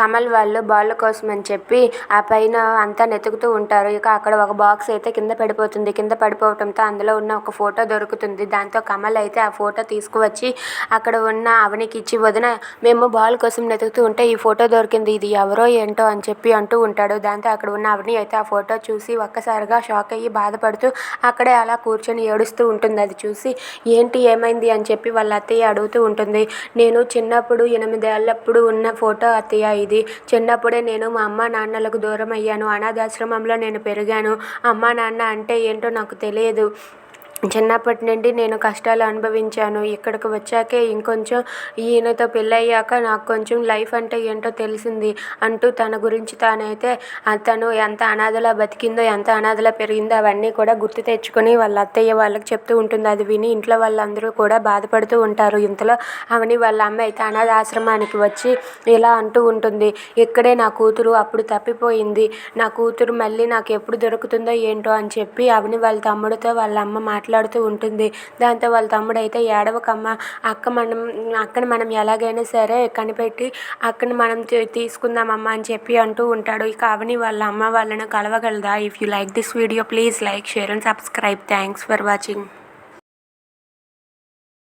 కమల్ వాళ్ళు బాళ్ళ కోసం అని చెప్పి ఆ పైన అంతా వెతుకుతూ ఉంటారు. ఇక అక్కడ ఒక బాక్స్ అయితే కింద పడిపోతుంది. కింద పడిపోవడంతో అందులో ఉన్న ఒక ఫోటో దొరుకుతుంది. దాంతో కమల్ అయితే ఆ ఫోటో తీసుకువచ్చి అక్కడ ఉన్న అవనికి ఇచ్చి, వదిన మేము బాల్ కోసం వెతుకుతూ ఉంటే ఈ ఫోటో దొరికింది, ఇది ఎవరో ఏంటో అని చెప్పి అంటూ ఉంటాడు. దాంతో అక్కడ ఉన్న అవని అయితే ఆ ఫోటో చూసి ఒక్కసారిగా షాక్ అయ్యి బాధపడుతూ అక్కడే అలా కూర్చొని ఏడుస్తూ ఉంటుంది. అది చూసి ఏంటి ఏమైంది అని చెప్పి వాళ్ళ అత్తయ్య అడుగుతూ ఉంటుంది. నేను చిన్నప్పుడు 8 ఏళ్ళప్పుడు ఉన్న ఫోటో అత్తయ్య ఇది. చిన్నప్పుడే నేను మా అమ్మ నాన్నలకు దూరం అయ్యాను. అనాథాశ్రమంలో నేను పెరిగాను. అమ్మ నాన్న అంటే ఏంటో నాకు తెలియదు. చిన్నప్పటి నుండి నేను కష్టాలు అనుభవించాను. ఇక్కడికి వచ్చాకే ఇంకొంచెం ఈయనతో పెళ్ళయ్యాక నాకు కొంచెం లైఫ్ అంటే ఏంటో తెలిసింది అంటూ తన గురించి తానైతే తను ఎంత అనాథలా బతికిందో, ఎంత అనాథలా పెరిగిందో అవన్నీ కూడా గుర్తు తెచ్చుకొని వాళ్ళ అత్తయ్య వాళ్ళకి చెప్తూ ఉంటుంది. అది విని ఇంట్లో వాళ్ళందరూ కూడా బాధపడుతూ ఉంటారు. ఇంతలో అవని వాళ్ళ అమ్మ అయితే అనాథ ఆశ్రమానికి వచ్చి ఇలా అంటూ ఉంటుంది. ఇక్కడే నా కూతురు అప్పుడు తప్పిపోయింది. నా కూతురు మళ్ళీ నాకు ఎప్పుడు దొరుకుతుందో ఏంటో అని చెప్పి అవని వాళ్ళ తమ్ముడితో వాళ్ళ అమ్మ మాట్లాడుతూ ఉంటుంది. దాంతో వాళ్ళ తమ్ముడు అయితే ఏడవకమ్మ, అక్కని మనం ఎలాగైనా సరే కనిపెట్టి అక్కని మనం తీసుకుందామమ్మా అని చెప్పి అంటూ ఉంటాడు. ఇక అవని వాళ్ళ అమ్మ వాళ్ళను కలవగలదా? If you like this video please like, share and subscribe. Thanks for watching.